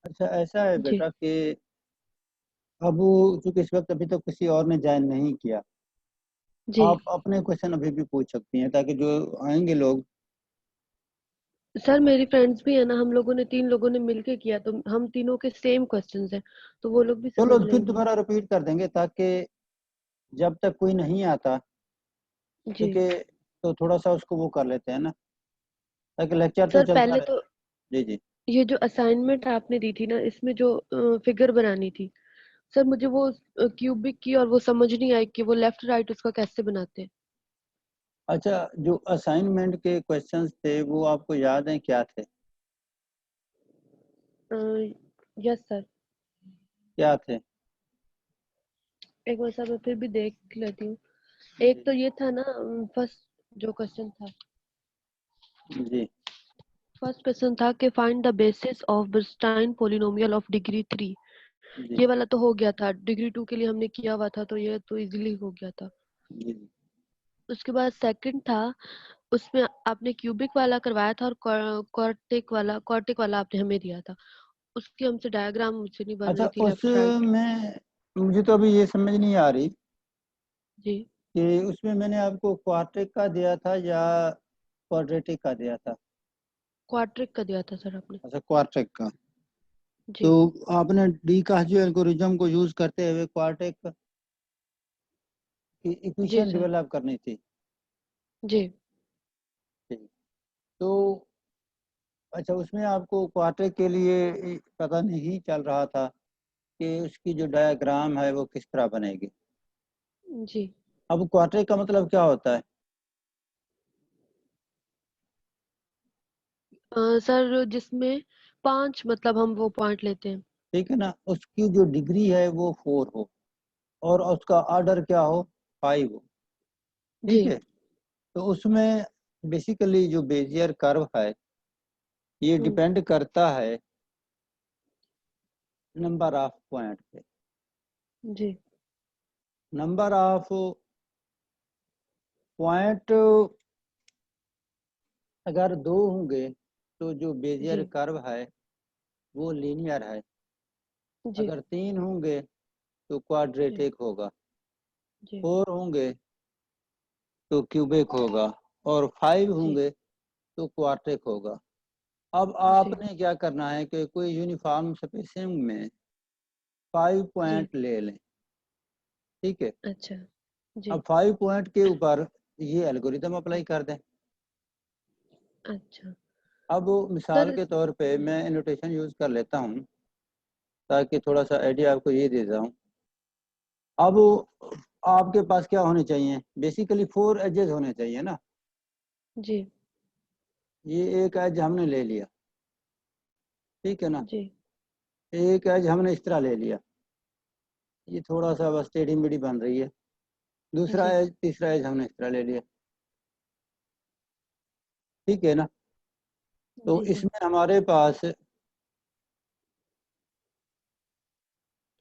अच्छा, ऐसा है जी बेटा कि अब चूंकि इस वक्त अभी तो किसी और ने ज्वाइन नहीं किया, जी। आप अपने क्वेश्चन अभी भी पूछ सकती हैं ताकि जो आएंगे लोग। सर मेरी फ्रेंड्स भी है ना, हम लोगों ने 3 लोगों ने मिलके किया तो हम तीनों के सेम क्वेश्चंस हैं, तो वो लोग भी चलो समझ फिर लेंगी। दोबारा रिपीट कर देंगे ताकि जब तक कोई नहीं आता, जी क्योंकि तो थोड़ा सा उसको वो कर लेते हैं ना, ताकि लेक्चर तो सर, चलता पहले रहे। तो जी जी। ये जो असाइनमेंट आपने दी थी ना, इसमें जो फिगर बनानी थी, सर मुझे वो क्यूबिक की और वो समझ नहीं आई कि वो लेफ्ट राइट उसका कैसे बनाते हैं। अच्छा, जो असाइनमेंट के क्वेश्चंस थे वो आपको याद हैं क्या थे? Yes sir. क्या थे? एक बार सर मैं फिर भी देख लेती हूँ। एक जी तो ये था ना, फर्स्ट जो क्वेश्चन था, जी फर्स्ट क्वेश्चन था कि find the basis of Bernstein polynomial of degree 3। जी ये वाला तो हो गया था, डिग्री 2 के लिए हमने किया हुआ था, तो ये तो इजीली हो गया था। जी जी। उसके बाद सेकंड था, उसमें आपने क्यूबिक वाला करवाया था और क्वार्टिक वाला आपने हमें दिया था। उसकी हमसे डायग्राम मुझसे नहीं बन अच्छा, रही थी, लेफ्ट राइट। उसमें मुझे तो अभी ये समझ नहीं आ रही जी। कि उसमें मैंने आपको क्वार्टिक का दिया था या क्वाड्रेटिक का दिया था। क्वार्टिक का दिया था सर आपने। अच्छा, क्वार्टिक का। तो जी आपने डी का जो एल्गोरिज्म को यूज करते हुए क्वार्टिक की जी इक्वेशन सर। डेवलप करनी थी। जी ठीक। तो अच्छा, उसमें आपको क्वार्टिक के लिए पता नहीं चल रहा था कि उसकी जो डायग्राम है वो किस तरह बनेगी। जी। अब क्वार्टिक का मतलब क्या होता है? सर जिसमें 5 मतलब हम वो पॉइंट लेते हैं। ठीक है ना, उसकी जो डिग्री है वो 4 हो और उसका ऑर्डर क्या हो, 5 हो। ठीक जी है। तो उसमें बेसिकली जो बेजियर कर्व है ये हम्म। डिपेंड करता है नंबर ऑफ पॉइंट पे। जी नंबर ऑफ पॉइंट अगर 2 होंगे तो जो बेजियर जी कर्व है वो लीनियर है। जी अगर 3 होंगे तो जी क्वाड्रेटिक होगा। जी 4 होंगे तो क्यूबिक होगा। और 5 जी होंगे तो क्वार्टिक होगा। अब जी आपने क्या करना है कि कोई यूनिफॉर्म स्पेसिंग में 5 जी। पॉइंट ले लें। ठीक है। अच्छा। जी। अब 5 पॉइंट के ऊपर ये एल्गोरिदम अप्लाई कर दें। अच्छा अब मिसाल सर। के तौर पे मैं एनोटेशन यूज कर लेता हूँ ताकि थोड़ा सा आइडिया आपको ये दे जाऊँ। अब आपके पास क्या होने चाहिए, बेसिकली 4 एजेस होने चाहिए ना। जी ये एक एज हमने ले लिया। ठीक है ना। जी एक एज हमने इस तरह ले लिया, ये थोड़ा सा बस टेढ़ी मेढ़ी बन रही है। दूसरा जी एज, तीसरा एज हमने इस तरह ले लिया। ठीक है ना। तो जी सर। इसमें हमारे पास,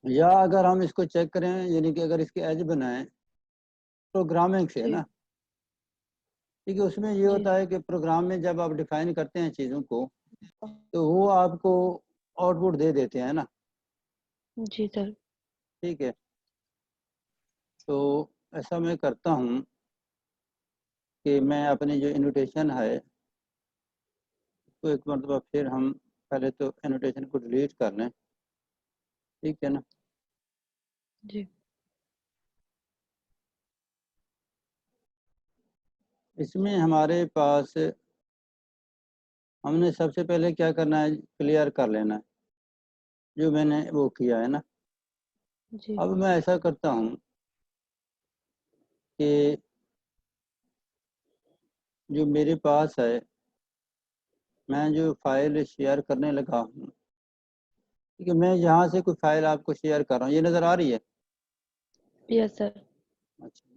या अगर हम इसको चेक करें यानी कि अगर इसके एज बनाएं प्रोग्रामिंग से है जी ना। ठीक है, उसमें ये जी होता है कि प्रोग्राम में जब आप डिफाइन करते हैं चीज़ों को तो वो आपको आउटपुट दे देते हैं ना। जी सर। ठीक है। तो ऐसा मैं करता हूँ कि मैं अपनी जो इनविटेशन है तो एक मरतबा फिर हम पहले तो एनोटेशन को डिलीट कर लें। ठीक है ना। जी इसमें हमारे पास हमने सबसे पहले क्या करना है, क्लियर कर लेना है जो मैंने वो किया है ना। जी अब मैं ऐसा करता हूँ कि जो मेरे पास है, मैं जो फाइल शेयर करने लगा हूँ, ठीक है, मैं यहाँ से कोई फाइल आपको शेयर कर रहा हूँ, ये नज़र आ रही है। Yes sir. अच्छा।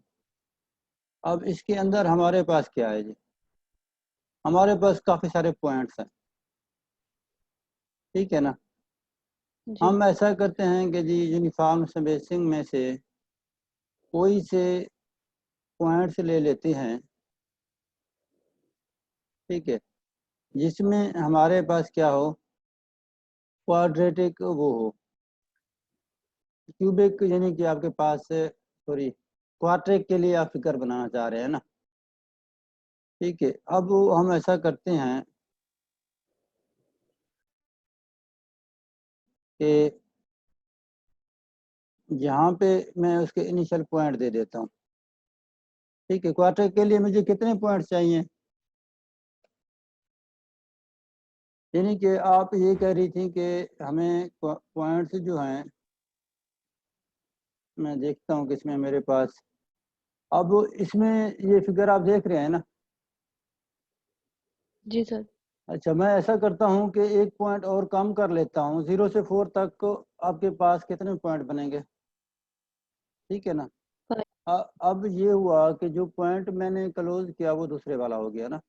अब इसके अंदर हमारे पास क्या है जी, हमारे पास काफ़ी सारे पॉइंट्स हैं। ठीक है ना। जी हम ऐसा करते हैं कि जी यूनिफॉर्म स्पेसिंग में से कोई से पॉइंट्स ले लेते हैं। ठीक है, जिसमें हमारे पास क्या हो, क्वाड्रेटिक वो हो, क्यूबिक यानी कि आपके पास सॉरी क्वाड्रेटिक के लिए आप फिगर बनाना चाह रहे हैं ना। ठीक है, अब हम ऐसा करते हैं कि यहाँ पे मैं उसके इनिशियल पॉइंट दे देता हूँ। ठीक है, क्वाड्रेटिक के लिए मुझे कितने पॉइंट चाहिए, यानी कि आप ये कह रही थी कि हमें पॉइंट्स जो हैं, मैं देखता हूँ किसमें मेरे पास, अब इसमें ये फिगर आप देख रहे हैं ना। जी सर। अच्छा, मैं ऐसा करता हूँ कि एक पॉइंट और कम कर लेता हूँ, 0 से 4 तक आपके पास कितने पॉइंट बनेंगे, ठीक है ना। अब ये हुआ कि जो पॉइंट मैंने क्लोज किया वो दूसरे वाला हो गया ना।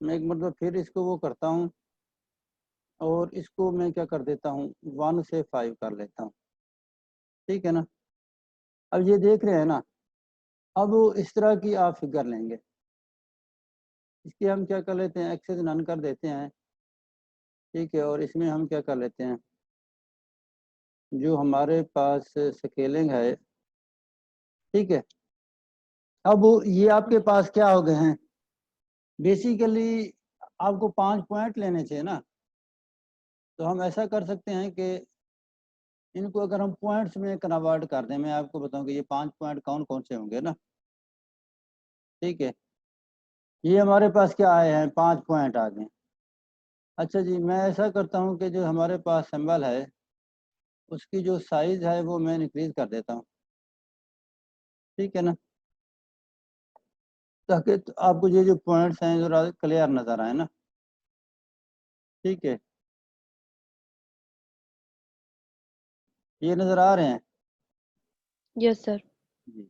मैं एक मतलब फिर इसको वो करता हूँ और इसको मैं क्या कर देता हूँ 1 से 5 कर लेता हूँ, ठीक है ना। अब ये देख रहे हैं ना, अब इस तरह की आप फिगर लेंगे, इसकी हम क्या कर लेते हैं एक्सेस नन कर देते हैं, ठीक है। और इसमें हम क्या कर लेते हैं, जो हमारे पास स्केलिंग है, ठीक है। अब ये आपके पास क्या हो गए हैं, बेसिकली आपको 5 पॉइंट लेने चाहिए ना। तो हम ऐसा कर सकते हैं कि इनको अगर हम पॉइंट्स में कन्वर्ट कर दें, मैं आपको बताऊं कि ये 5 पॉइंट कौन कौन से होंगे ना। ठीक है, ये हमारे पास क्या आए हैं, 5 पॉइंट आ गए। अच्छा जी, मैं ऐसा करता हूँ कि जो हमारे पास सिंबल है उसकी जो साइज है वो मैं इंक्रीज कर देता हूँ, ठीक है ना, ताकि तो आपको ये जो पॉइंट्स हैं जो क्लियर नजर आए ना। ठीक है, ये नजर आ रहे हैं यस सर। जी।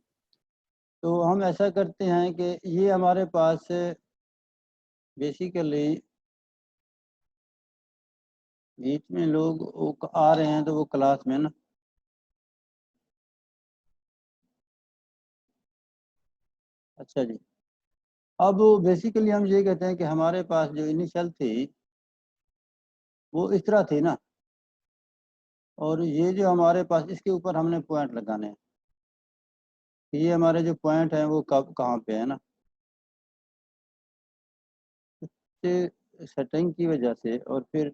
तो हम ऐसा करते हैं कि ये हमारे पास बेसिकली बीच में लोग वो आ रहे हैं तो वो क्लास में ना। अच्छा जी, अब बेसिकली हम ये कहते हैं कि हमारे पास जो इनिशियल थी वो इस तरह थी ना, और ये जो हमारे पास इसके ऊपर हमने पॉइंट लगाने हैं, ये हमारे जो पॉइंट हैं वो कब कहाँ पे है ना। सेटिंग की वजह से और फिर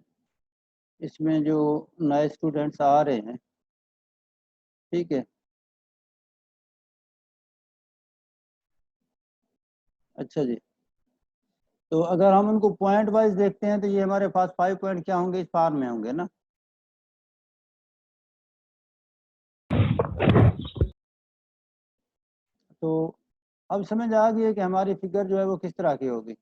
इसमें जो नए स्टूडेंट्स आ रहे हैं, ठीक है। अच्छा जी, तो अगर हम उनको पॉइंट वाइज देखते हैं तो ये हमारे पास 5 पॉइंट क्या होंगे, इस फार्म में होंगे ना। तो अब समझ आ गई है कि हमारी फिगर जो है वो किस तरह की होगी।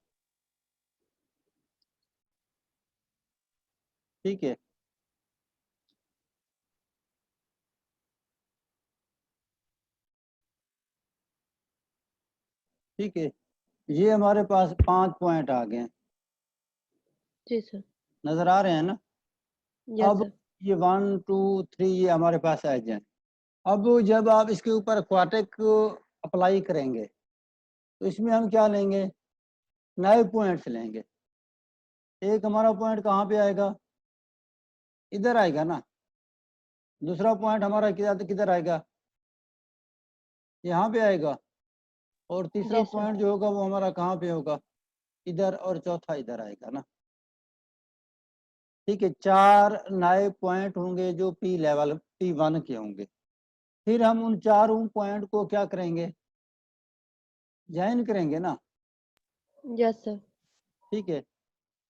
ठीक है, ठीक है, ये हमारे पास 5 पॉइंट आ गए हैं, जी सर। नजर आ रहे हैं ना। यस अब सर। ये 1 2 3 ये हमारे पास एज हैं। अब जब आप इसके ऊपर क्वाड्रेटिक अप्लाई करेंगे तो इसमें हम क्या लेंगे, नए पॉइंट्स लेंगे। एक हमारा पॉइंट कहाँ पे आएगा, इधर आएगा ना। दूसरा पॉइंट हमारा किधर किधर आएगा, यहाँ पे आएगा। और तीसरा जी सर। पॉइंट जो होगा वो हमारा कहाँ पे होगा, इधर। और चौथा इधर आएगा ना। ठीक है, 4 नए पॉइंट होंगे जो पी लेवल P1 के होंगे। फिर हम उन चारों पॉइंट को क्या करेंगे, ज्वाइन करेंगे ना। Yes sir. ठीक है,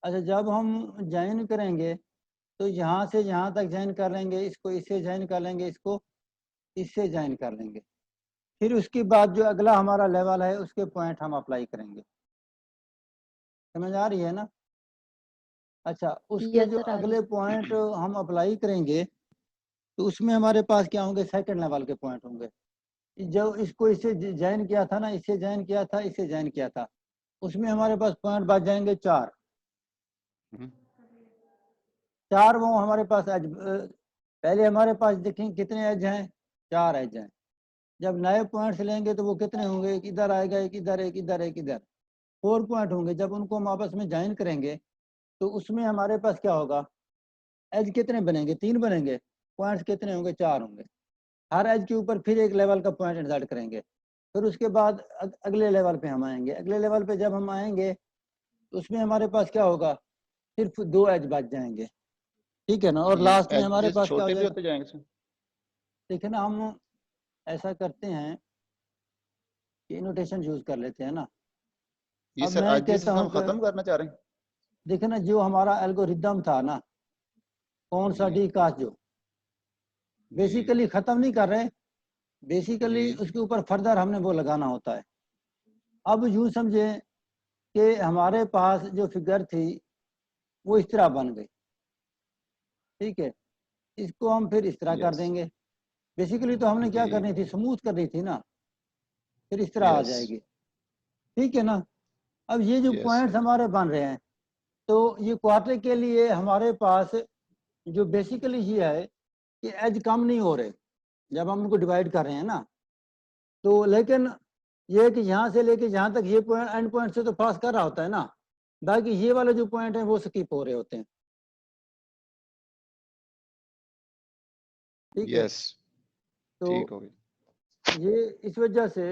अच्छा जब हम ज्वाइन करेंगे तो यहाँ से यहाँ तक ज्वाइन कर लेंगे, इसको इससे ज्वाइन कर लेंगे, इसको इससे ज्वाइन कर लेंगे। फिर उसके बाद जो अगला हमारा लेवल है उसके पॉइंट हम अप्लाई करेंगे। समझ आ रही है ना। अच्छा, उसके यस जो सर आ रही अगले पॉइंट हम अप्लाई करेंगे तो उसमें हमारे पास क्या होंगे, सेकंड लेवल के पॉइंट होंगे। जो इसको इससे ज्वाइन किया था ना, इससे ज्वाइन किया था, इससे ज्वाइन किया था, उसमें हमारे पास पॉइंट बच जाएंगे 4। 4 वो हमारे पास एज, पहले हमारे पास देखें कितने एज हैं, 4 एज हैं। जब नए पॉइंट्स लेंगे तो वो कितने होंगे, एक इधर आएगा, एक इधर, एक इधर, एक इधर, 4 पॉइंट होंगे। जब उनको हम आपस में ज्वाइन करेंगे तो उसमें हमारे पास क्या होगा, एज कितने बनेंगे? 3 बनेंगे। पॉइंट्स कितने होंगे? 4 होंगे। हर एज के ऊपर फिर एक लेवल का पॉइंट इंसर्ट करेंगे। फिर उसके बाद अगले लेवल पे हम आएंगे। अगले लेवल पे जब हम आएंगे तो उसमें हमारे पास क्या होगा? सिर्फ 2 एज बच जाएंगे, ठीक है ना। और लास्ट में हमारे एजेस पास क्या हो छोटे भी जाएगा? होते जाएंगे सर? देखिए ना, हम ऐसा करते हैं कि इनोटेशन यूज कर लेते हैं ना। ये अब सर मैं एजेस कहता हूँ हम कि खत्म करना चाह रहे हैं? देखिए ना, जो हमारा एल्गोरिदम था ना, कौन सा? जी डी कास्ट, जो जी बेसिकली खत्म नहीं कर रहे, बेसिकली जी उसके ऊपर फर्दर हमने वो लगाना होता है। अब यूं समझे कि हमारे पास जो फिगर थी वो इस तरह बन गई, ठीक है। इसको हम फिर इस तरह कर यस देंगे। बेसिकली तो हमने क्या जी करनी थी? स्मूथ करनी थी ना, फिर इस तरह आ यस जाएगी, ठीक है ना। अब ये जो यस पॉइंट्स हमारे बन रहे हैं, तो ये क्वार्टर के लिए हमारे पास जो बेसिकली ये है कि एज कम नहीं हो रहे जब हम उनको डिवाइड कर रहे हैं ना। तो लेकिन ये कि यहाँ से लेके जहाँ तक ये पॉइंट एंड पॉइंट से तो पास कर रहा होता है ना, बाकी ये वाले जो पॉइंट हैं वो स्किप हो रहे होते हैं, ठीक है। यस तो ठीक हो गया। ये इस वजह से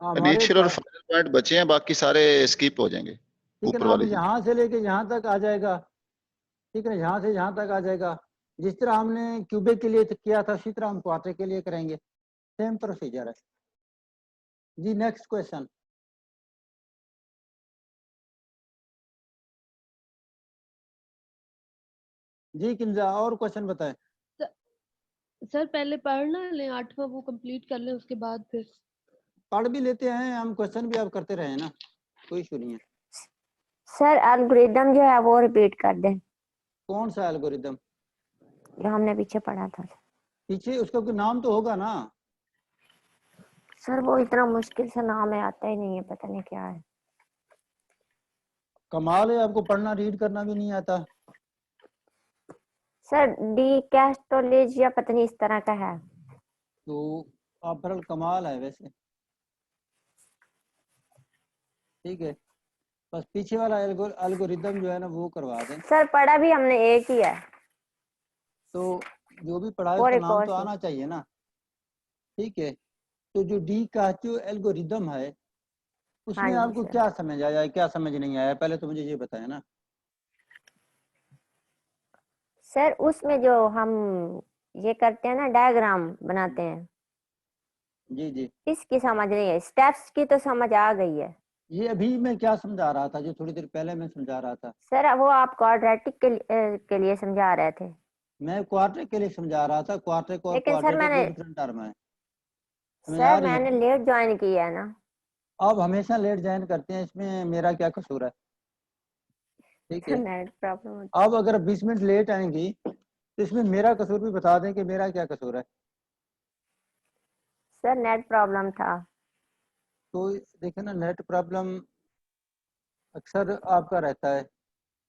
हमारे इनिशियल और पास, फाइनल पॉइंट बचे हैं, बाकी सारे स्किप हो जाएंगे ठीक है ऊपर ना, अब वाले जी। यहाँ से लेके यहाँ तक आ जाएगा, ठीक है ना, यहाँ से यहाँ तक आ जाएगा। जिस तरह हमने क्यूबिक के लिए किया था उसी तरह हम क्वार्टर के लिए करेंगे। सेम प्रोसीजर है जी। नेक्स्ट क्वेश्चन जी। किंजा और क्वेश्चन बताएं। सर पहले पढ़ना लें, 8वां वो कंप्लीट कर लें, उसके बाद फिर पढ़ भी लेते हैं हम, क्वेश्चन भी आप करते रहे ना, कोई इशू नहीं है। सर एल्गोरिदम जो है वो रिपीट कर दें, कौन सा एल्गोरिदम? जो हमने पीछे पढ़ा था। पीछे उसका कोई नाम तो होगा ना? सर वो इतना मुश्किल से नाम है, आता ही नहीं है, पता नहीं क्या है। कमाल है, आपको पढ़ना रीड करना भी नहीं आता। सर डी कैस्टोलेज या पता नहीं इस तरह का है। तो आप बरल कमाल है वैसे, ठीक है। बस पीछे वाला एल्गोरिदम जो है ना वो करवा दें। सर पढ़ा भी हमने एक ही है, तो जो भी पढ़ा है और उसका एक नाम और तो से। आना चाहिए ना, ठीक है। तो जो डी का जो एल्गोरिदम है हाँ उसमें जी आपको सर। क्या समझ आया, क्या समझ नहीं आया, पहले तो मुझे ये बताया ना। सर उसमें जो हम ये करते हैं ना, डायग्राम बनाते हैं, जी जी। इसकी समझ नहीं है, स्टेप्स की तो समझ आ गई है। ये अभी मैं क्या समझा रहा था, जो थोड़ी देर पहले मैं समझा रहा था? सर वो आप क्वाड्रेटिक के लिए समझा रहे थे। मैं क्वार्टर के लिए समझा रहा था। क्वार्टर को और लेकिन सर क्वाड्रेटिक दो मैंने डिफरेंट टर्म है, समझ आ सर रही है मैंने ना? लेट ज्वाइन किया है ना। आप हमेशा लेट ज्वाइन करते हैं, इसमें मेरा क्या कसूर है, ठीक सर है। Net problem. आप अगर 20 मिनट लेट आएंगी तो इसमें मेरा कसूर भी बता दें कि मेरा क्या कसूर है। सर नेट प्रॉब्लम था। तो देखिए ना, नेट प्रॉब्लम अक्सर आपका रहता है,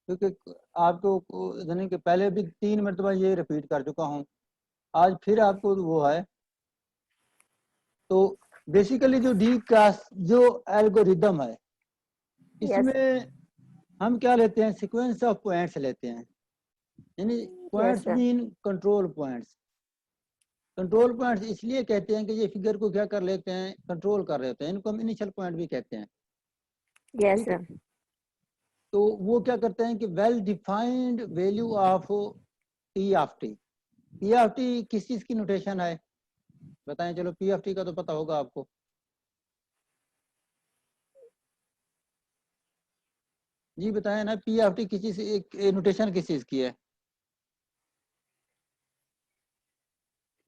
क्योंकि आपको यानी कि पहले भी 3 मरतबा ये रिपीट कर चुका हूँ, आज फिर आपको वो है। तो बेसिकली जो डी का जो एल्गोरिदम है, यस इसमें हम क्या लेते हैं? सीक्वेंस ऑफ पॉइंट्स लेते हैं, यानी yes points sir. Mean control points. Control points इसलिए कहते हैं कि ये फिगर को क्या कर लेते हैं? कंट्रोल कर रहे होते हैं। इनको हम इनिशियल पॉइंट भी कहते हैं, यस ठीक है। सर। तो वो क्या करते हैं कि well defined value of P of T. P of T किस चीज की नोटेशन है बताएं? चलो, पी ऑफ टी का तो पता होगा आपको, जी बताएं ना। पी ऑफ टी किस चीज, एक नोटेशन किस चीज की है?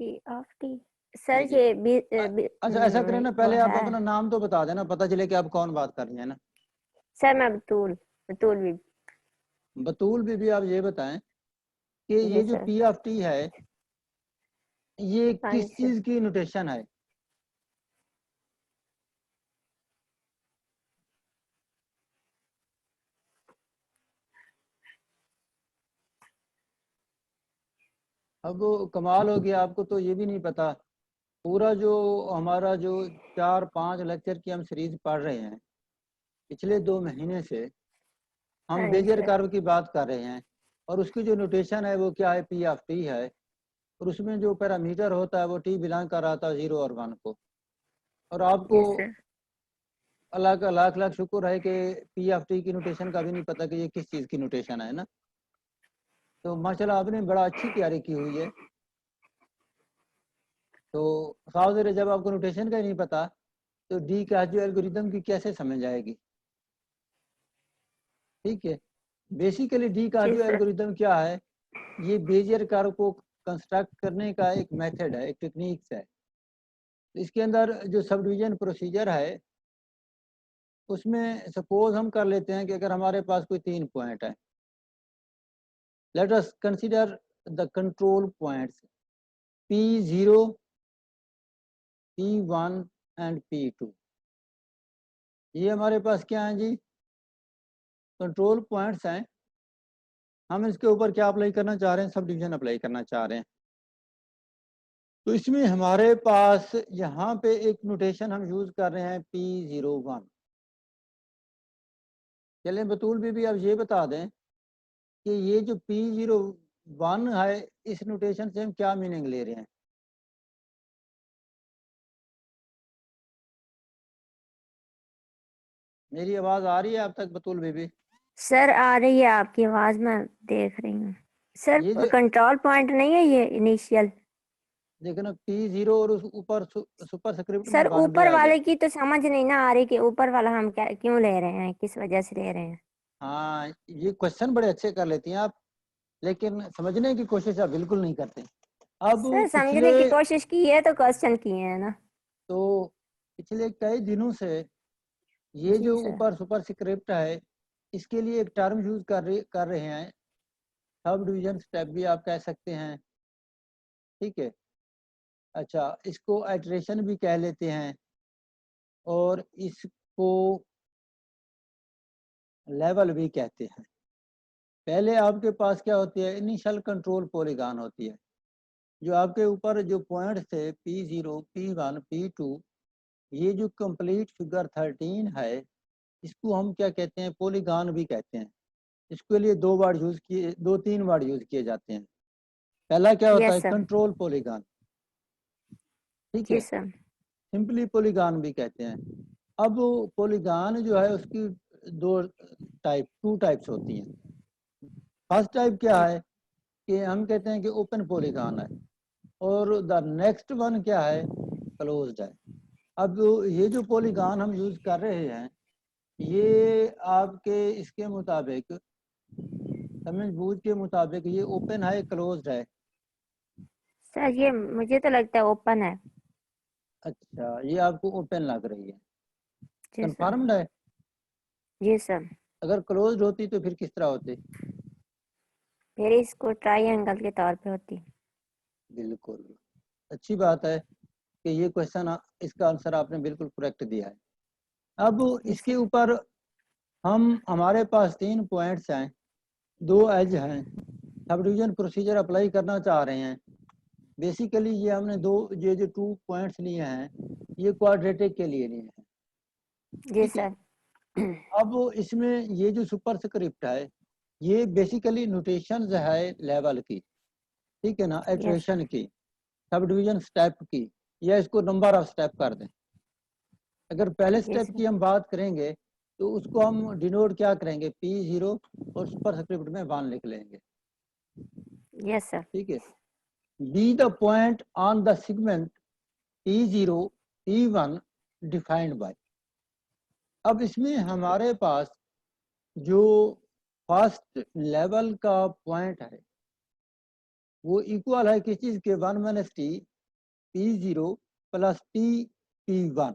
T of T. सर ये अच्छा ऐसा करें ना, वो पहले आप है। अपना नाम तो बता देना, पता चले कि आप कौन बात कर रही हैं ना। सर मैं बतूल, बतूल भी। बतूल भी आप ये बताएं कि ये यस जो सर। पी ऑफ टी है ये हाँ जी किस सर। चीज की नोटेशन है? अब कमाल हो गया, आपको तो ये भी नहीं पता। पूरा जो हमारा जो 4-5 लेक्चर की हम सीरीज पढ़ रहे हैं पिछले 2 महीने से, हम हाँ जी बेजर सर। कर्व की बात कर रहे हैं। और उसकी जो नोटेशन है वो क्या है, पी ऑफ टी है, और उसमें जो पैरामीटर होता है वो टी बिलोंग कर रहा था 0 और 1 को। और आपको यस सर। अल्लाह का लाख लाख शुक्र है कि पी ऑफ टी की नोटेशन का भी नहीं पता कि ये किस चीज़ की नोटेशन है ना। तो माशाल्लाह आपने बड़ा अच्छी तैयारी की हुई है। तो साहब ज़रा जब आपको नोटेशन का ही नहीं पता तो डी कैजो एल्गोरिथम की कैसे समझ आएगी? ठीक है, basically D G Kazuo sir. Algorithm क्या है, ये बेजियर कर्व को कंस्ट्रक्ट करने का एक मेथड है, एक टेक्निक्स है। इसके अंदर जो सब डिवीजन प्रोसीजर है उसमें सपोज हम कर लेते हैं कि अगर हमारे पास कोई 3 पॉइंट है, let us consider the control points P0, P1 and P2। ये हमारे पास क्या है जी, कंट्रोल पॉइंट्स हैं। हम इसके ऊपर क्या अप्लाई करना चाह रहे हैं, सब डिवीजन अप्लाई करना चाह रहे हैं। तो इसमें हमारे पास यहाँ पे एक नोटेशन हम यूज कर रहे हैं P01। चलें बतूल भी अब ये बता दें कि ये जो P01 है इस नोटेशन से हम क्या मीनिंग ले रहे हैं। मेरी आवाज आ रही है आप तक बतूल बीबी? सर आ रही है आपकी आवाज, मैं देख रही हूँ। सर ये जो कंट्रोल पॉइंट नहीं है ये इनिशियल? देखो ना, P0 और उस ऊपर सुपर स्क्रिप्ट में सर 1 भी ऊपर आएगा। वाले की तो समझ नहीं ना आ रही कि ऊपर वाला हम क्या क्यों ले रहे हैं, किस वजह से ले रहे हैं। हाँ, ये क्वेश्चन बड़े अच्छे कर लेती हैं आप, लेकिन समझने की कोशिश आप बिल्कुल नहीं करते। अब सर पिछले समझने की कोशिश की है तो क्वेश्चन किए हैं ना। तो पिछले कई दिनों से ये जी जो सर। ऊपर सुपर स्क्रिप्ट है इसके लिए एक टर्म यूज कर रहे हैं, सब डिवीजन स्टेप भी आप कह सकते हैं। ठीक है, अच्छा इसको आइटरेशन भी कह लेते हैं और इसको लेवल भी कहते हैं। पहले आपके पास क्या होती है, इनिशियल कंट्रोल पॉलीगॉन होती है। जो आपके ऊपर जो पॉइंट्स थे P0, P1, P2, ये जो कंप्लीट फिगर 13 है इसको हम क्या कहते हैं, पॉलीगॉन भी कहते हैं। इसके लिए दो तीन वर्ड यूज किए जाते हैं। पहला क्या होता है, यस सर। Control polygon. ठीक जी है, सर। सिंपली पॉलीगॉन भी कहते हैं। अब पॉलीगॉन जो है उसकी टू टाइप्स होती हैं। फर्स्ट टाइप क्या है कि हम कहते हैं कि ओपन पॉलीगॉन है, और द नेक्स्ट वन क्या है, क्लोज्ड है। अब ये जो पॉलीगॉन हम यूज कर रहे हैं ये आपके इसके मुताबिक, समझ बूझ के मुताबिक ये ओपन है क्लोज्ड है? सर ये मुझे तो लगता है ओपन है। अच्छा, ये आपको ओपन लग रही है, जी सर। कंफर्म्ड है? जी सर। अगर क्लोज्ड होती तो फिर किस तरह होती? फिर इसको ट्रायंगल के तौर पे होती। बिल्कुल, अच्छी बात है कि ये क्वेश्चन, इसका आंसर आपने बिल्कुल करेक्ट दिया है। अब जी इसके सर। ऊपर हमारे पास 3 पॉइंट्स हैं, 2 एज हैं, सब डिवीजन प्रोसीजर अप्लाई करना चाह रहे हैं। बेसिकली ये हमने ये जो 2 पॉइंट्स लिए हैं ये क्वाड्रेटिक के लिए लिए हैं। जी ठीक है, सर। अब इसमें ये जो सुपर स्क्रिप्ट है ये बेसिकली नोटेशन है लेवल की, ठीक है ना, यस इटरेशन की, सब डिवीजन स्टेप की, या इसको नंबर ऑफ स्टेप कर दें। अगर पहले यस स्टेप की हम बात करेंगे तो उसको हम डिनोट क्या करेंगे, P0 और सुपर स्क्रिप्ट में 1 लिख लेंगे। Yes sir. ठीक है, be the point on the segment P0, P1 defined by. अब इसमें हमारे पास जो फर्स्ट लेवल का पॉइंट है वो इक्वल है किस चीज के, 1 - t P0 plus t P1।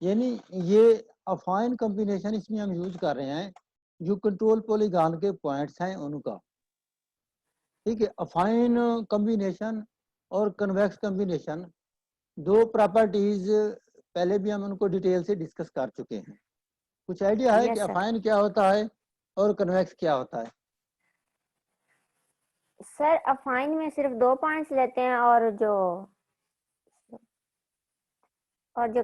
यानी ये अफाइन कॉम्बिनेशन इसमें हम यूज कर रहे हैं जो कंट्रोल पॉलीगॉन के पॉइंट्स हैं उनका। ठीक है, अफाइन कॉम्बिनेशन और कन्वेक्स कॉम्बिनेशन, दो प्रॉपर्टीज पहले भी हम उनको डिटेल से डिस्कस कर चुके हैं। कुछ आइडिया है कि यस सर। अफाइन क्या होता है और कन्वेक्स क्या होता है? सर अफाइन में सिर्फ 2 पॉइंट्स लेते हैं और जो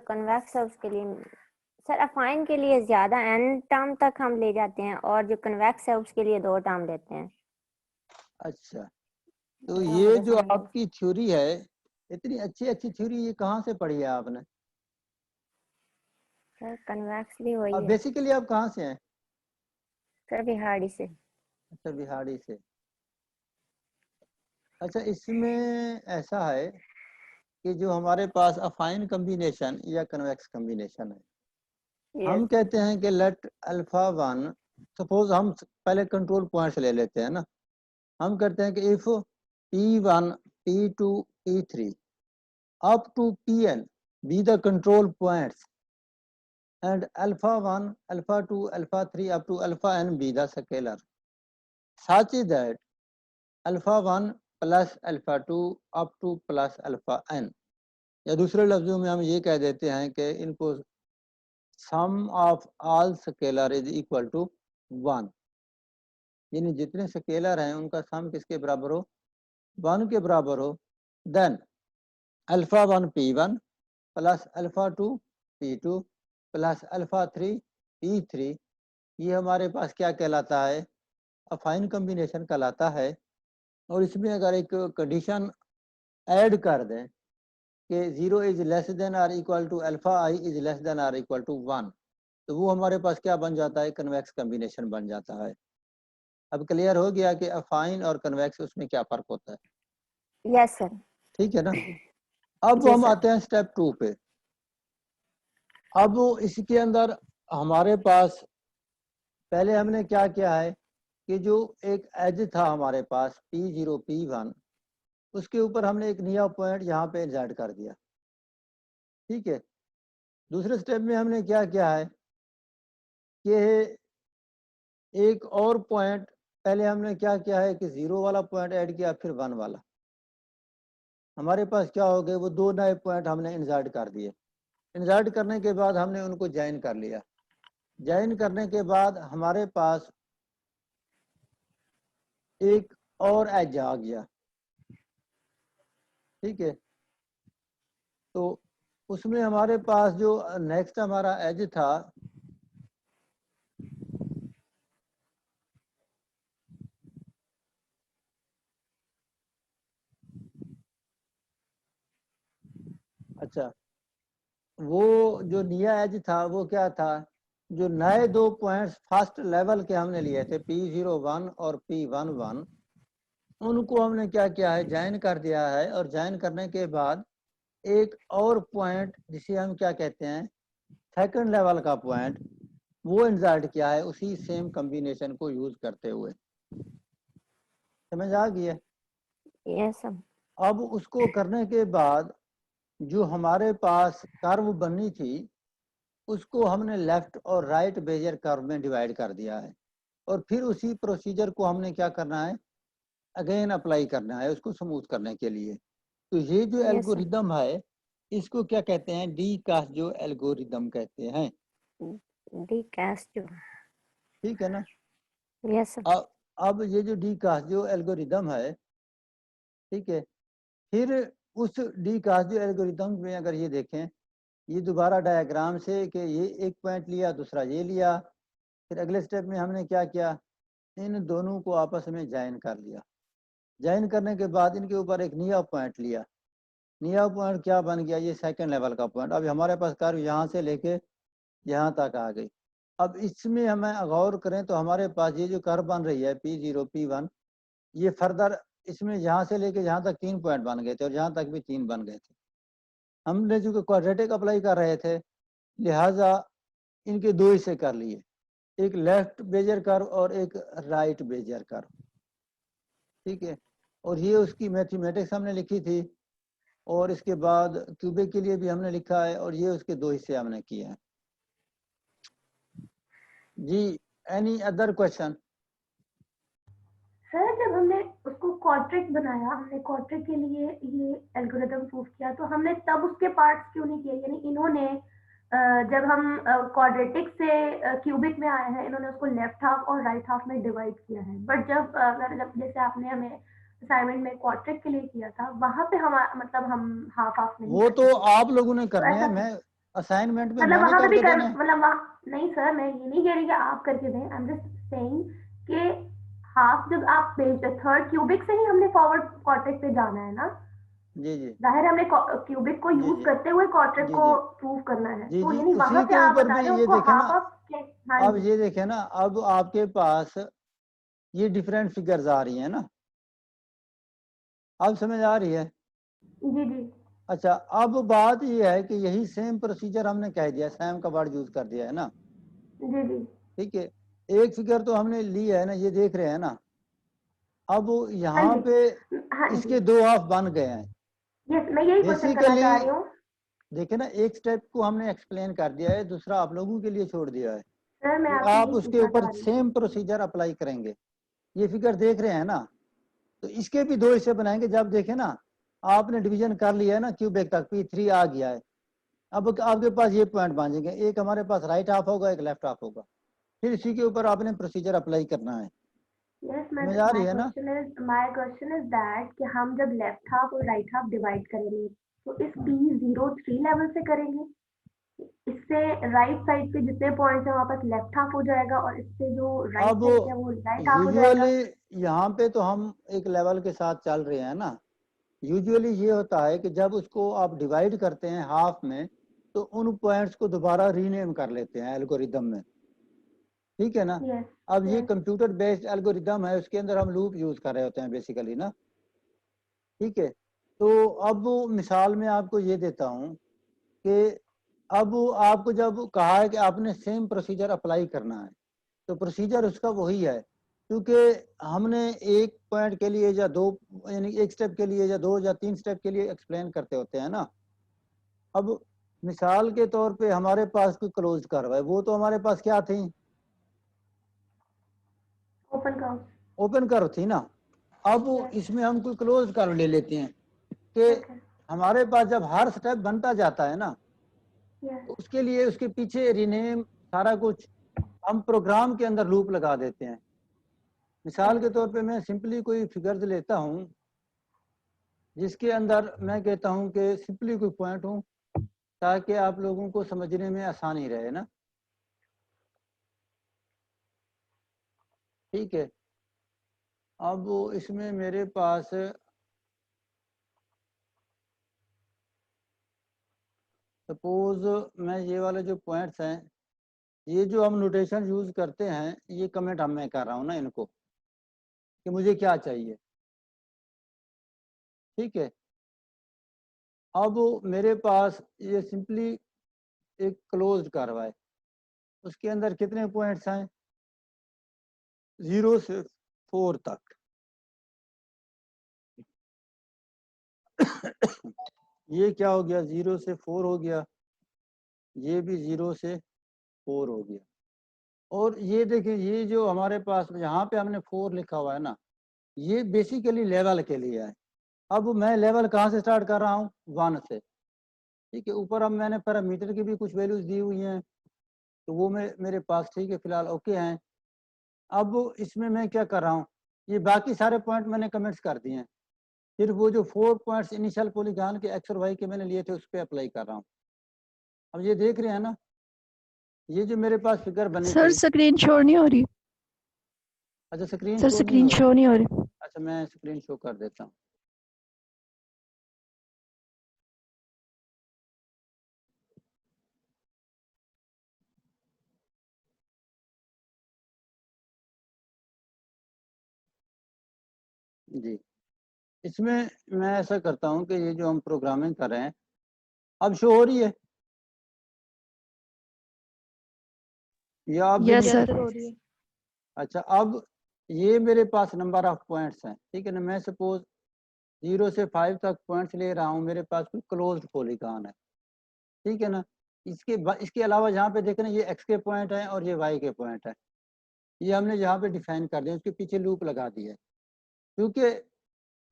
कन्वेक्स है उसके लिए, सर अफाइन के लिए ज्यादा n टर्म तक हम ले जाते हैं और जो कन्वेक्स है उसके लिए 2 टर्म लेते हैं। अच्छा, तो हाँ, ये मुझे जो समझ में आपकी थ्योरी है, इतनी अच्छी अच्छी थ्योरी, ये कहाँ से पढ़ी है आपने? सर कन्वेक्स भी वही अब है बेसिकली आप कहाँ से हैं? सर, बिहारी से। अच्छा, बिहारी से। अच्छा, इसमें ऐसा है कि जो हमारे पास अफाइन कॉम्बिनेशन या कन्वेक्स कॉम्बिनेशन है, हम यस कहते हैं कि लेट अल्फा वन, सपोज हम पहले कंट्रोल पॉइंट्स ले लेते हैं ना, हम करते हैं कि if P1, P2, P3 up to Pn be the control points and alpha 1, alpha 2, alpha 3 up to alpha n be the scalar such that alpha 1 plus alpha 2 up to plus alpha n, या दूसरे लफ्जों में हम ये कह देते हैं कि इनको sum of all scalar is equal to 1, यानी जितने स्केलर हैं उनका सम किसके बराबर हो? 1 के बराबर हो। Then alpha 1 P1 plus alpha 2 P2 plus alpha 3 P3, ये हमारे पास क्या कहलाता है? अफाइन कॉम्बिनेशन कहलाता है। और इसमें अगर एक कंडीशन ऐड कर दें कि 0 is less than or equal to alpha i is less than or equal to 1, तो वो हमारे पास क्या बन जाता है? कन्वेक्स कॉम्बिनेशन बन जाता है। अब क्लियर हो गया कि अफाइन और कन्वेक्स उसमें क्या फर्क होता है? Yes sir. ठीक है ना। अब जी हम सर। आते हैं स्टेप 2 पे। अब इसके अंदर हमारे पास पहले हमने क्या किया है कि जो एक एज था हमारे पास P0 P1, उसके ऊपर हमने एक नया पॉइंट यहाँ पे इंसर्ट कर दिया। ठीक है। दूसरे स्टेप में हमने क्या किया है कि एक और पॉइंट, पहले हमने क्या किया है कि 0 वाला पॉइंट ऐड किया, फिर 1 वाला। हमारे पास क्या हो गए? वो दो नए पॉइंट हमने इंसर्ट कर दिए। इंसर्ट करने के बाद हमने उनको ज्वाइन कर लिया। ज्वाइन करने के बाद हमारे पास एक और एज आ गया। ठीक है। तो उसमें हमारे पास जो नेक्स्ट हमारा एज था, अच्छा, वो जो नया एज था वो क्या था? जो नए दो पॉइंट्स फर्स्ट लेवल के हमने लिए थे P01 और P11, उनको हमने क्या किया है? ज्वाइन कर दिया है। और ज्वाइन करने के बाद एक और पॉइंट जिसे हम क्या कहते हैं, सेकंड लेवल का पॉइंट, वो इंसर्ट किया है उसी सेम कॉम्बिनेशन को यूज करते हुए। समझ आ गई है? Yes sir. अब उसको करने के बाद जो हमारे पास कर्व बननी थी, उसको हमने लेफ्ट और राइट बेजर कर्व में डिवाइड कर दिया है। और फिर उसी प्रोसीजर को हमने क्या करना है? अगेन अप्लाई करना है उसको स्मूथ करने के लिए। तो ये जो यस सर। एल्गोरिदम है, इसको क्या कहते हैं? डी कास्जो एल्गोरिदम कहते हैं। डी कास्जो। ठीक है ना। Yes sir. अब ये जो डी कास्जो एल्गोरिदम है, ठीक है, फिर उस डी कास्जो एल्गोरिदम में अगर ये देखें, ये दोबारा डायग्राम से कि ये एक पॉइंट लिया, दूसरा ये लिया, फिर अगले स्टेप में हमने क्या किया? इन दोनों को आपस में ज्वाइन कर लिया। ज्वाइन करने के बाद इनके ऊपर एक नया पॉइंट लिया। नया पॉइंट क्या बन गया? ये सेकंड लेवल का पॉइंट। अब हमारे पास कर्व यहाँ से लेके यहाँ तक आ गई। अब इसमें हमें गौर करें तो हमारे पास ये जो कर्व बन रही है P0 P1, ये फर्दर इसमें यहाँ से लेके यहाँ तक 3 पॉइंट बन गए थे और यहाँ तक भी 3 बन गए थे। हमने जो क्वाड्रेटिक अप्लाई कर रहे थे, लिहाजा इनके दो हिस्से कर लिए, एक लेफ्ट बेजर कर्व और एक राइट बेजर कर्व। ठीक है। और ये उसकी मैथमेटिक्स हमने लिखी थी, और इसके बाद क्यूबिक के लिए भी हमने लिखा है, और ये उसके दो हिस्से हमने किए हैं। जी, एनी अदर क्वेश्चन? सर जब हमने उसको क्वाड्रेटिक बनाया, हमने क्वाड्रेटिक के लिए ये एल्गोरिथम प्रूव किया, तो हमने तब उसके पार्ट्स क्यों नहीं किए? यानी इन्होंने जब हम क्वाड्रेटिक से क्यूबिक में आए हैं, इन्होंने उसको लेफ्ट हाफ और राइट हाफ में डिवाइड किया है। बट जब जैसे आपने हमें असाइनमेंट में क्वाड्रेटिक के लिए किया था, वहां पे हम मतलब हम हाफ हाफ नहीं वो तो करते थे। आप लोगों ने तो करने हैं, ऐसा मैं असाइनमेंट में मतलब मैंने वहां पे भी करके कर देने हैं। मतलब वहाँ नहीं सर, मैं ये नहीं कह रही कि आप करके दें। आई एम जस्ट सेइंग कि हाफ जब आप थर्ड क्यूबिक से ही हमने फॉरवर्ड कॉर्टेक्स पे जाना है ना, जी जी जाहिर है हमने क्यूबिक को जी यूज जी करते हुए कॉर्टेक्स जी को जी प्रूव करना है, जी तो जी यानी वहां उसी पे के आप ऊपर बता भी रहे हो ये उसको देखे हाफ ना, ऑफ। हाँ अब जी ये देखे ना, अब आपके पास ये डिफरेंट फिगर्स आ रही हैं ना, अब समझ आ रही है? जी जी अच्छा, अब बात ये है कि यही सेम प्रोसीजर हमने कह दिया, सेम का वर्ड यूज कर दिया है ना, जी जी ठीक है। एक फिगर तो हमने ली है ना, ये देख रहे हैं ना, अब हाँ यहाँ जी पे हाँ जी, इसके दो हाफ बन गए हैं यस मैं यही क्वेश्चन करना बेसिकली। चाह रही हूँ। देखिए ना, एक स्टेप को हमने एक्सप्लेन कर दिया है, दूसरा आप लोगों के लिए छोड़ दिया है सर मैं कि आपसे आप यही उसके पूछना ऊपर चाह रही थी। सेम प्रोसीजर अप्लाई करेंगे। ये फिगर देख रहे हैं ना, तो इसके भी दो हिस्से बनाएंगे। जब देखें ना, आपने डिवीजन कर लिया है ना, क्यूबिक तक P3 आ गया है, अब आपके पास ये पॉइंट बन जाएंगे, एक हमारे पास राइट हाफ होगा, एक लेफ्ट हाफ होगा, फिर इसी के ऊपर आपने प्रोसीजर अप्लाई करना है। यस समझ आ रही है ना? माय क्वेश्चन इज दैट कि हम जब लेफ्ट हाफ और राइट हाफ डिवाइड करेंगे तो इस P03 लेवल से करेंगे, इससे राइट साइड पे जितने पॉइंट्स हैं वहां पर लेफ्ट हाफ हो जाएगा और इससे जो राइट अब साइड है वो राइट हाफ हो जाएगा। यूजुअली यहाँ पे तो हम एक लेवल के साथ चल रहे हैं ना। यूजुअली ये होता है कि जब उसको आप डिवाइड करते हैं हाफ में, तो उन पॉइंट्स को दोबारा रीनेम कर लेते हैं एल्गोरिदम में, ठीक है ना। यस अब ये यस कंप्यूटर बेस्ड एल्गोरिदम है, उसके अंदर हम लूप यूज कर रहे होते हैं बेसिकली ना, ठीक है। तो अब मिसाल में आपको ये देता हूँ कि अब आपको जब कहा है कि आपने सेम प्रोसीजर अप्लाई करना है, तो प्रोसीजर उसका वही है, क्योंकि हमने एक पॉइंट के लिए या दो, यानी एक स्टेप के लिए या दो या तीन स्टेप के लिए एक्सप्लेन करते होते हैं ना। अब मिसाल के तौर पे हमारे पास कोई क्लोज्ड कर्व है, वो तो हमारे पास क्या थी? Open curve. ओपन कर्व थी ना। अब यस इसमें हम कोई क्लोज कर्व ले लेते हैं कि ओके हमारे पास जब हर स्टेप बनता जाता है ना, यस तो उसके लिए उसके पीछे रीनेम सारा कुछ हम प्रोग्राम के अंदर लूप लगा देते हैं। मिसाल के तौर पे मैं सिंपली कोई फिगर्स लेता हूँ जिसके अंदर मैं कहता हूँ कि सिंपली कोई पॉइंट हूँ, ताकि आप लोगों को समझने में आसानी रहे ना, ठीक है। अब इसमें मेरे पास सपोज मैं ये वाले जो पॉइंट्स हैं, ये जो हम नोटेशन यूज करते हैं, ये कमेंट हम मैं कर रहा हूँ ना इनको, कि मुझे क्या चाहिए, ठीक है। अब मेरे पास ये सिंपली एक क्लोज्ड कर्व है, उसके अंदर कितने पॉइंट्स हैं? 0 से 4 तक। ये क्या हो गया? 0 से 4 हो गया, ये भी 0 से 4 हो गया। और ये देखिए, ये जो हमारे पास यहाँ पे हमने 4 लिखा हुआ है ना, ये बेसिकली लेवल के लिए है। अब मैं लेवल कहाँ से स्टार्ट कर रहा हूँ? 1 से, ठीक है। ऊपर अब मैंने पैरामीटर की भी कुछ वैल्यूज दी हुई हैं, तो वो मेरे पास ठीक है, फिलहाल ओके हैं। अब इसमें मैं क्या कर रहा हूँ, ये बाकी सारे पॉइंट मैंने कमेंट्स कर दिए हैं, फिर वो जो 4 पॉइंट्स इनिशियल पॉलीगॉन के एक्स और वाई के मैंने लिए थे उस पर अप्लाई कर रहा हूँ। अब ये देख रहे हैं ना, ये जो मेरे पास फिगर बनी सर थी। स्क्रीन शो नहीं हो रही। अच्छा, स्क्रीन सर शो नहीं स्क्रीन हो रही? शो नहीं हो रही। अच्छा, मैं स्क्रीन शो कर देता हूँ। जी, इसमें मैं ऐसा करता हूँ कि ये जो हम प्रोग्रामिंग कर रहे हैं, अब शो हो रही है या आप भी यस नहीं? सर। हो रही है। अच्छा, अब ये मेरे पास नंबर ऑफ पॉइंट्स हैं, ठीक है ना। मैं सपोज 0 से 5 तक पॉइंट्स ले रहा हूँ, मेरे पास कोई क्लोज्ड पॉलीगॉन है, ठीक है ना। इसके अलावा यहाँ पे देखें ना, ये एक्स के पॉइंट हैं और ये वाई के पॉइंट है, ये हमने यहाँ पे डिफाइन कर दिया, उसके पीछे लूप लगा दिया है। क्योंकि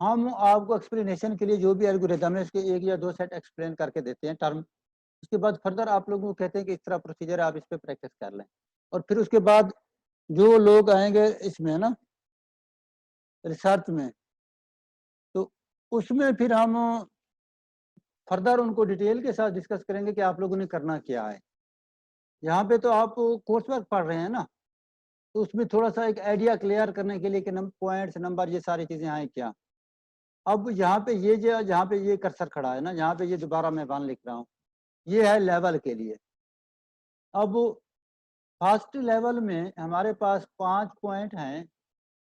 हम आपको एक्सप्लेनेशन के लिए जो भी एल्गोरिथम है, उसके एक या दो सेट एक्सप्लेन करके देते हैं टर्म, उसके बाद फर्दर आप लोगों को कहते हैं कि इस तरह प्रोसीजर आप इस पर प्रैक्टिस कर लें। और फिर उसके बाद जो लोग आएंगे इसमें ना रिसर्च में, तो उसमें फिर हम फर्दर उनको डिटेल के साथ डिस्कस करेंगे कि आप लोगों ने करना क्या है। यहाँ पे तो आप कोर्स वर्क पढ़ रहे हैं ना, तो उसमें थोड़ा सा एक आइडिया क्लियर करने के लिए कि पॉइंट्स नंबर ये सारी चीजें हैं क्या। अब यहाँ पे ये जो जहाँ पे ये कर्सर खड़ा है ना, यहाँ पे ये दोबारा मैं 1 लिख रहा हूँ, ये है लेवल के लिए। अब फर्स्ट लेवल में हमारे पास 5 पॉइंट हैं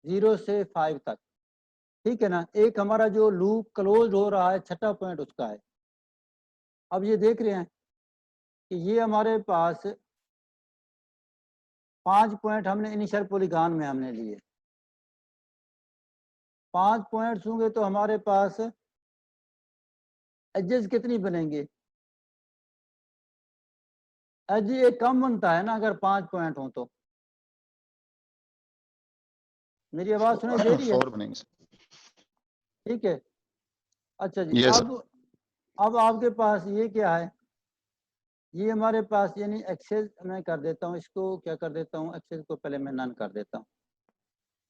0 से 5 तक, ठीक है ना। एक हमारा जो लूप क्लोज हो रहा है 6ठा पॉइंट उसका है। अब ये देख रहे हैं कि ये हमारे पास 5 पॉइंट हमने इनिशियल पॉलीगॉन में हमने लिए। 5 पॉइंट्स होंगे तो हमारे पास एजेस कितनी बनेंगे? एज ये कम बनता है ना अगर 5 पॉइंट हो तो। मेरी आवाज सुनाई दे रही है? 4 बनेंगे सर। ठीक है, अच्छा जी। Yes, अब आपके पास ये क्या है, ये हमारे पास यानी एक्सेस मैं कर देता हूँ, इसको क्या कर देता हूँ, एक्सेस को पहले मैं नन कर देता हूँ,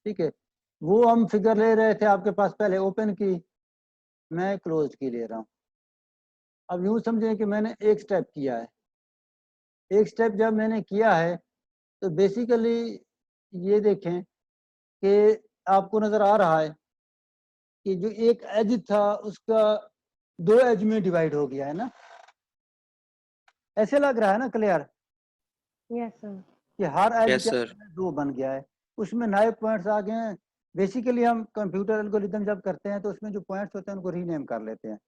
ठीक है। वो हम फिगर ले रहे थे आपके पास, पहले ओपन की, मैं क्लोज की ले रहा हूँ। अब यूं समझें कि मैंने एक स्टेप किया है। एक स्टेप जब मैंने किया है तो बेसिकली ये देखें कि आपको नजर आ रहा है कि जो एक एज था उसका 2 एज में डिवाइड हो गया है ना, ऐसे लग रहा है ना क्लियर? Yes sir. कि हर एज Yes, sir. 2 बन गया है, उसमें नए पॉइंट्स आ गए हैं। बेसिकली हम कंप्यूटर एल्गोरिदम जब करते हैं तो उसमें जो पॉइंट्स होते हैं उनको रीनेम कर लेते हैं,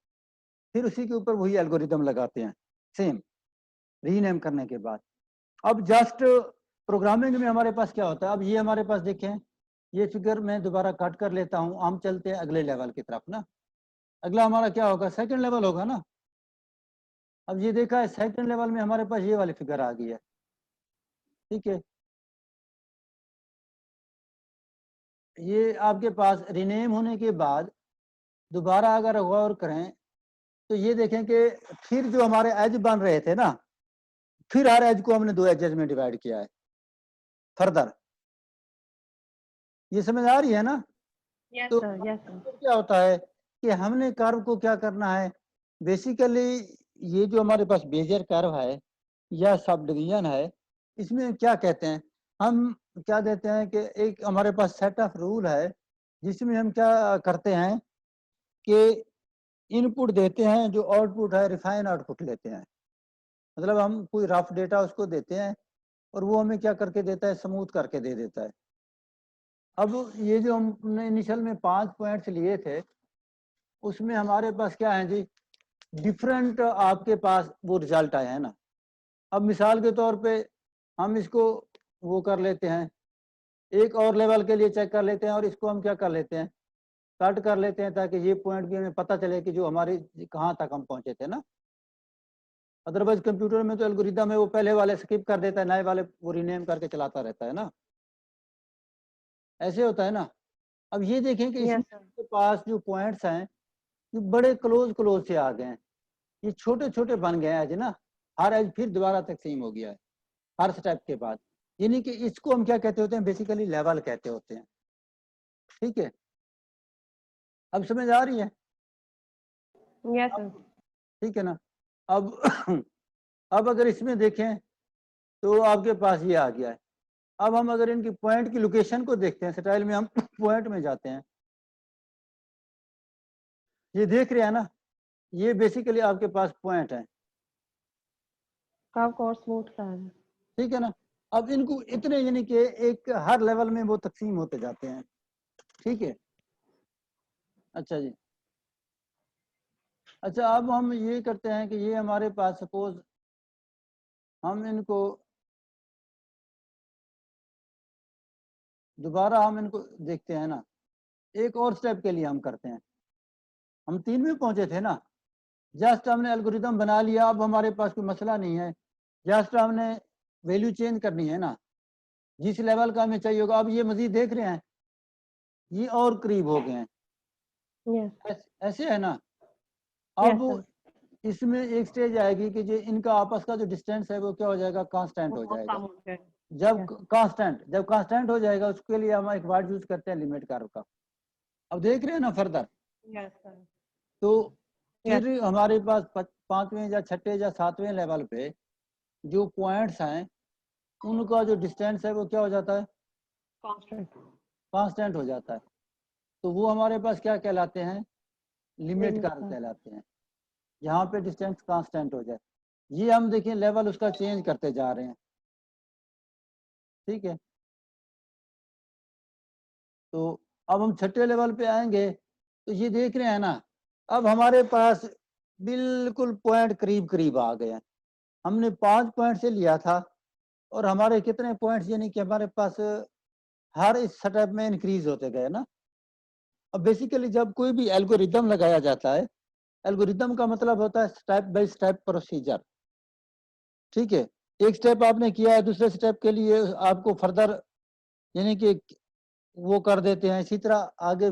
फिर उसी के ऊपर वही एल्गोरिदम लगाते हैं सेम रीनेम करने के बाद। अब जस्ट प्रोग्रामिंग में हमारे पास क्या होता है, अब ये हमारे पास देखें, ये फिगर मैं दोबारा कट कर लेता हूँ। हम चलते हैं अगले लेवल की तरफ ना। अगला हमारा क्या होगा, सेकंड लेवल होगा ना। अब ये देखा है सेकंड लेवल में हमारे पास ये वाली फिगर आ गई है, ठीक है। ये आपके पास रीनेम होने के बाद दोबारा अगर गौर करें तो ये देखें कि फिर जो हमारे एज बन रहे थे ना, फिर हर एज को हमने 2 एजेस में डिवाइड किया है फर्दर। ये समझ आ रही है ना? यस तो सर, यस सर। क्या होता है कि हमने कर्व को क्या करना है, बेसिकली ये जो हमारे पास बेजर कर्व है या सब डिवीजन है, इसमें क्या कहते हैं हम, क्या देते हैं कि एक हमारे पास सेट ऑफ रूल है जिसमें हम क्या करते हैं कि इनपुट देते हैं, जो आउटपुट है रिफाइन आउटपुट लेते हैं। मतलब हम कोई रफ डेटा उसको देते हैं और वो हमें क्या करके देता है, स्मूथ करके दे देता है। अब ये जो हमने इनिशियल में 5 पॉइंट्स लिए थे उसमें हमारे पास क्या है जी, डिफरेंट आपके पास वो रिजल्ट आए हैं ना। अब मिसाल के तौर पे हम इसको वो कर लेते हैं, एक और लेवल के लिए चेक कर लेते हैं और इसको हम क्या कर लेते हैं, कट कर लेते हैं, ताकि ये पॉइंट भी हमें पता चले कि जो हमारी कहाँ तक हम पहुंचे थे ना। अदरवाइज कंप्यूटर में तो एल्गोरिदम है वो पहले वाले स्किप कर देता है, नए वाले वो रीनेम करके चलाता रहता है ना, ऐसे होता है ना। अब ये देखें कि यस इसके पास जो पॉइंट्स हैं ये बड़े क्लोज क्लोज से आ गए हैं, ये छोटे छोटे बन गए हैं एज ना। हर एज फिर दोबारा तकसीम हो गया है हर स्टेप के बाद, यानी कि इसको हम क्या कहते होते हैं, बेसिकली लेवल कहते होते हैं, ठीक है। अब समझ आ रही है? Yes sir. ठीक है ना। अब अब अगर इसमें देखें तो आपके पास ये आ गया है। अब हम अगर इनकी पॉइंट की लोकेशन को देखते हैं, स्टाइल में हम पॉइंट में जाते हैं, ये देख रहे हैं ना, ये बेसिकली आपके पास पॉइंट है, आपको और स्मूथ कर है। ठीक है ना। अब इनको इतने यानी कि एक हर लेवल में वो तकसीम होते जाते हैं, ठीक है। अच्छा जी, अच्छा अब हम ये करते हैं कि ये हमारे पास सपोज हम इनको दोबारा हम इनको देखते हैं ना, एक और स्टेप के लिए हम करते हैं। हम 3 में पहुंचे थे ना, जस्ट हमने एल्गोरिदम बना लिया, अब हमारे पास कोई मसला नहीं है, जस्ट हमने वैल्यू चेंज करनी है ना, जिस लेवल का हमें चाहिए होगा। अब ये मजीद देख रहे हैं ये और करीब हो गए हैं, यस ऐसे है ना। यस अब सर। इसमें एक स्टेज आएगी कि जो इनका आपस का जो डिस्टेंस है वो क्या हो जाएगा, कांस्टेंट हो बहुत जाएगा। कम हो गए। जब कांस्टेंट हो जाएगा उसके लिए हम एक वर्ड यूज करते हैं लिमिट कर्व का। अब देख रहे हैं ना फर्दर, यस सर। तो Yes. फिर हमारे पास 5वें या 6ठे या 7वें लेवल पे जो पॉइंट्स हैं उनका जो डिस्टेंस है वो क्या हो जाता है, कांस्टेंट हो जाता है, तो वो हमारे पास क्या कहलाते हैं, लिमिट Limit कर्व curve। कहलाते हैं। यहाँ पे डिस्टेंस कांस्टेंट हो जाए, ये हम देखिए लेवल उसका चेंज करते जा रहे हैं, ठीक है। तो अब हम छठे लेवल पे आएंगे, तो ये देख रहे हैं ना, अब हमारे पास बिल्कुल पॉइंट करीब करीब आ गए हैं। हमने 5 पॉइंट से लिया था, और हमारे कितने पॉइंट्स, यानी कि हमारे पास हर इस स्टेप में इंक्रीज होते गए ना। अब बेसिकली जब कोई भी एल्गोरिदम लगाया जाता है, एल्गोरिदम का मतलब होता है स्टेप बाय स्टेप प्रोसीजर, ठीक है। एक स्टेप आपने किया है, दूसरे स्टेप के लिए आपको फर्दर यानी कि वो कर देते हैं, इसी तरह आगे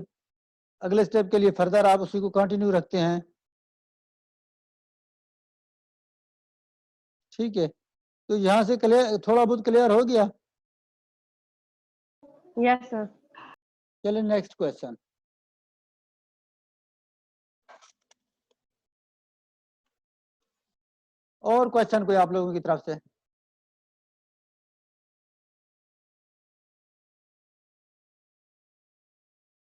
अगले स्टेप के लिए फर्दर आप उसी को कंटिन्यू रखते हैं, ठीक है। तो यहाँ से क्लियर, थोड़ा बहुत क्लियर हो गया। Yes sir. चलिए नेक्स्ट क्वेश्चन। और क्वेश्चन कोई आप लोगों की तरफ से?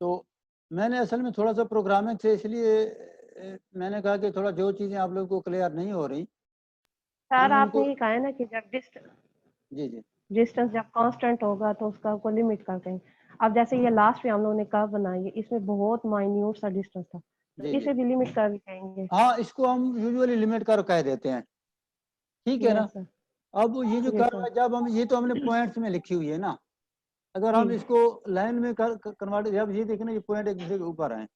तो मैंने असल में थोड़ा सा प्रोग्रामिंग से इसलिए मैंने कहा कि थोड़ा जो चीजें आप लोगों को क्लियर नहीं हो रही, सर हम आपने उनको, ये कहा है ना कि जब जी जी डिस्टेंस जब कांस्टेंट होगा तो उसका आपको लिमिट कर देंगे। अब जैसे ये लास्ट में हम लोगों ने कर्व बनाई है, इसमें बहुत माइन्यूट सा डिस्टेंस था, तो जी जी इसे भी लिमिट कर्व कहेंगे। हाँ, इसको हम यूजुअली लिमिट कर्व कह देते हैं, ठीक है ना। Yes sir. अब ये जो जी कर्व सर। है, जब हम, ये तो हमने पॉइंट्स में लिखी हुई है ना, अगर हम जी इसको लाइन में कन्वर्ट, जब ये देखना ये पॉइंट एक दूसरे के ऊपर है,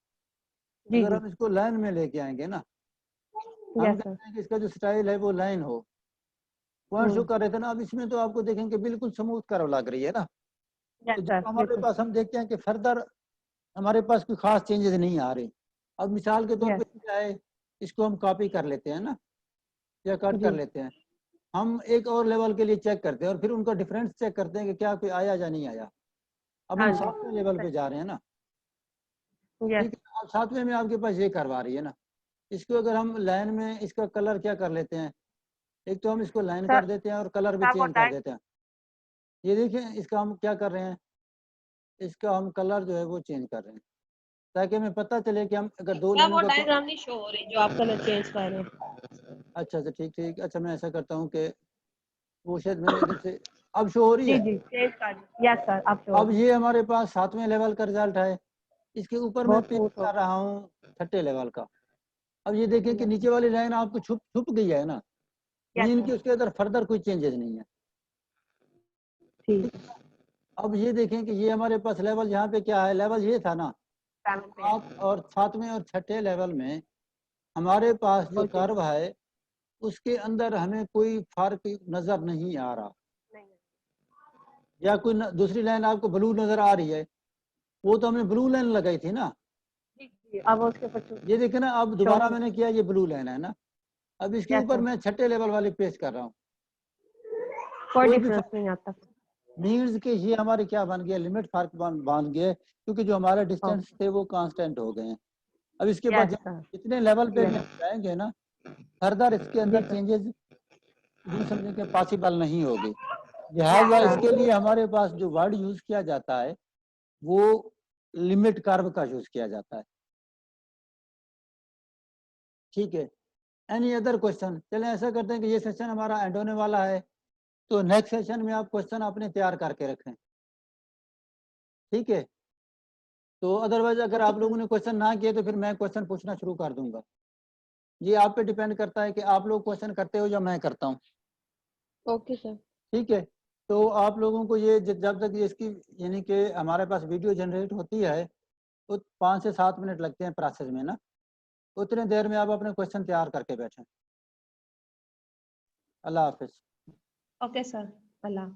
जी अगर जी। हम इसको लाइन में लेके आएंगे ना, हम यस सर। कहते हैं कि इसका जो स्टाइल है वो लाइन हो, पॉइंट शो कर रहे थे ना, अब इसमें तो आपको देखेंगे बिल्कुल स्मूथ कर्व लग रही है ना। यस तो सर। जब हमारे पास, हम देखते हैं कि फर्दर हमारे पास कोई खास चेंजेस नहीं आ रहे, अब मिसाल के तौर पे यस क्या है, इसको हम कॉपी कर लेते हैं ना, या कट कर जी। लेते हैं, हम एक और लेवल के लिए चेक करते हैं, और फिर उनका डिफरेंस चेक करते हैं कि क्या कोई आया या नहीं आया। अब हाँ हम जी। 7वें लेवल पे जा रहे हैं ना, यस ठीक है। अब 7वें में आपके पास ये करवा रही है ना, इसको अगर हम लाइन में इसका कलर क्या कर लेते हैं, एक तो हम इसको लाइन सर। कर देते हैं और कलर भी वो चेंज कर देते हैं। ये देखिए, इसका हम क्या कर रहे हैं, इसका हम कलर जो है वो चेंज कर रहे हैं, ताकि हमें पता चले कि हम अगर दो लाइनों का डायग्राम नहीं शो हो रही जो आप कलर चेंज कर रहे हैं। अच्छा अच्छा, ठीक ठीक, अच्छा मैं ऐसा करता हूँ कि वो शायद मैंने इधर से, अब शो हो रही जी है। जी चेंज कर दीजिए। यस सर आप शो अब ये हमारे पास 7वें लेवल का रिजल्ट है, इसके ऊपर मैं बहुत पेश स्मूथ हो कर रहा हूँ 6ठे लेवल का। अब ये देखें कि नीचे वाली लाइन आपको छुप छुप गई है ना, यस मीन सर। कि उसके अंदर फर्दर कोई चेंजेस नहीं है, ठीक। ठीक है। अब ये देखें कि ये हमारे पास लेवल, यहाँ पे क्या है, लेवल ये था ना, 7 और 7वें और 6ठे लेवल में हमारे पास जो कर्व है उसके अंदर हमें कोई फर्क नजर नहीं आ रहा, या कोई दूसरी लाइन आपको ब्लू नजर आ रही है, वो तो हमने ब्लू लाइन लगाई थी ना, अब उसके ऊपर ये देखे ना, अब दोबारा मैंने किया, ये ब्लू लाइन है ना, अब इसके यस ऊपर सर मैं 6ठे लेवल वाली पेश कर रहा हूँ, कोई कोई भी डिफरेंस नहीं आता। मीन्स के ये हमारे क्या बन गया, लिमिट फर्क बांध गया, क्योंकि जो हमारे डिस्टेंस थे वो कांस्टेंट हो गए हैं। अब इसके बाद यस सर। इतने लेवल पे भी यस हम जाएंगे ना, फर्दर इसके जी अंदर सर। चेंजेस यूं समझे कि पॉसिबल नहीं होगी, यस लिहाजा सर। इसके लिए हमारे पास जो वर्ड यूज किया जाता है वो लिमिट कर्व का यूज किया जाता है, ठीक है। Any other question? चलें ऐसा करते हैं कि ये सेशन हमारा एंड होने वाला है, तो नेक्स्ट सेशन में आप क्वेश्चन अपने तैयार करके रखें, ठीक है। तो अदरवाइज अगर आप लोगों ने क्वेश्चन ना किए तो फिर मैं क्वेश्चन पूछना शुरू कर दूंगा, ये आप पे डिपेंड करता है कि आप लोग क्वेश्चन करते हो या मैं करता हूँ, ओके सर। ठीक है। तो आप लोगों को ये जब तक ये इसकी यानी कि हमारे पास वीडियो जनरेट होती है तो 5 से 7 मिनट लगते हैं प्रोसेस में ना, उतने देर में आप अपने क्वेश्चन तैयार करके बैठें। अल्लाह हाफिज। Okay sir. अल्लाह।